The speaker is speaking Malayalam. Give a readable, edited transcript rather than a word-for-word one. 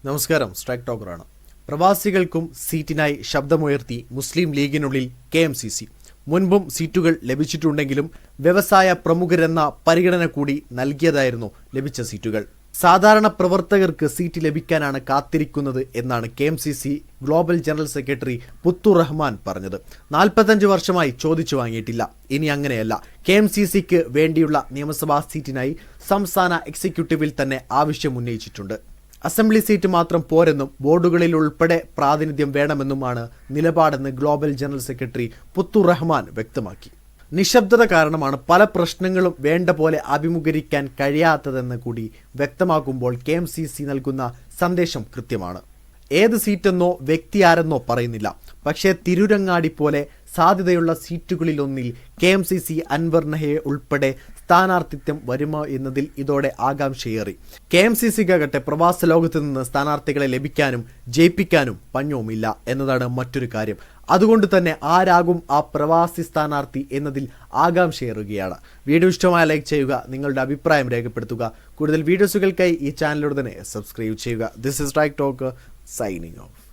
നമസ്കാരം. സ്ട്രൈക്ക് ടോക്കറാണ്. പ്രവാസികൾക്കും സീറ്റിനായി ശബ്ദമുയർത്തി മുസ്ലിം ലീഗിനുള്ളിൽ KMCC. മുൻപും സീറ്റുകൾ ലഭിച്ചിട്ടുണ്ടെങ്കിലും വ്യവസായ പ്രമുഖരെന്ന പരിഗണന കൂടി നൽകിയതായിരുന്നു ലഭിച്ച സീറ്റുകൾ. സാധാരണ പ്രവർത്തകർക്ക് സീറ്റ് ലഭിക്കാനാണ് കാത്തിരിക്കുന്നത് എന്നാണ് KMCC global general secretary Puthur Rahman പറഞ്ഞത്. 45 വർഷമായി ചോദിച്ചു വാങ്ങിയിട്ടില്ല. ഇനി അങ്ങനെയല്ല. KMCCക്ക് വേണ്ടിയുള്ള നിയമസഭാ സീറ്റിനായി സംസ്ഥാന എക്സിക്യൂട്ടീവിൽ തന്നെ ആവശ്യം ഉന്നയിച്ചിട്ടുണ്ട്. അസംബ്ലി സീറ്റ് മാത്രം പോരെന്നും ബോർഡുകളിൽ ഉൾപ്പെടെ പ്രാതിനിധ്യം വേണമെന്നുമാണ് നിലപാടെന്ന് global general secretary Puthur Rahman വ്യക്തമാക്കി. നിശബ്ദത കാരണമാണ് പല പ്രശ്നങ്ങളും വേണ്ട പോലെ അഭിമുഖീകരിക്കാൻ കഴിയാത്തതെന്ന് കൂടി വ്യക്തമാക്കുമ്പോൾ KMCC നൽകുന്ന സന്ദേശം കൃത്യമാണ്. ഏത് സീറ്റെന്നോ വ്യക്തി ആരെന്നോ പറയുന്നില്ല. പക്ഷേ തിരുരങ്ങാടി പോലെ സാധ്യതയുള്ള സീറ്റുകളിലൊന്നിൽ KMCC അൻവർ നഹയെ ഉൾപ്പെടെ സ്ഥാനാർത്ഥിത്വം വരുമോ എന്നതിൽ ഇതോടെ ആകാംക്ഷയേറി. KMCCക്കാകട്ടെ പ്രവാസ ലോകത്ത് നിന്ന് സ്ഥാനാർത്ഥികളെ ലഭിക്കാനും ജയിപ്പിക്കാനും പഞ്ഞവുമില്ല എന്നതാണ് മറ്റൊരു കാര്യം. അതുകൊണ്ട് തന്നെ ആരാകും ആ പ്രവാസി സ്ഥാനാർത്ഥി എന്നതിൽ ആകാംക്ഷയേറുകയാണ്. വീഡിയോ ഇഷ്ടമായ ലൈക്ക് ചെയ്യുക, നിങ്ങളുടെ അഭിപ്രായം രേഖപ്പെടുത്തുക. കൂടുതൽ വീഡിയോസുകൾക്കായി ഈ ചാനലിലൂടെ തന്നെ സബ്സ്ക്രൈബ് ചെയ്യുക. This is strike talk signing off.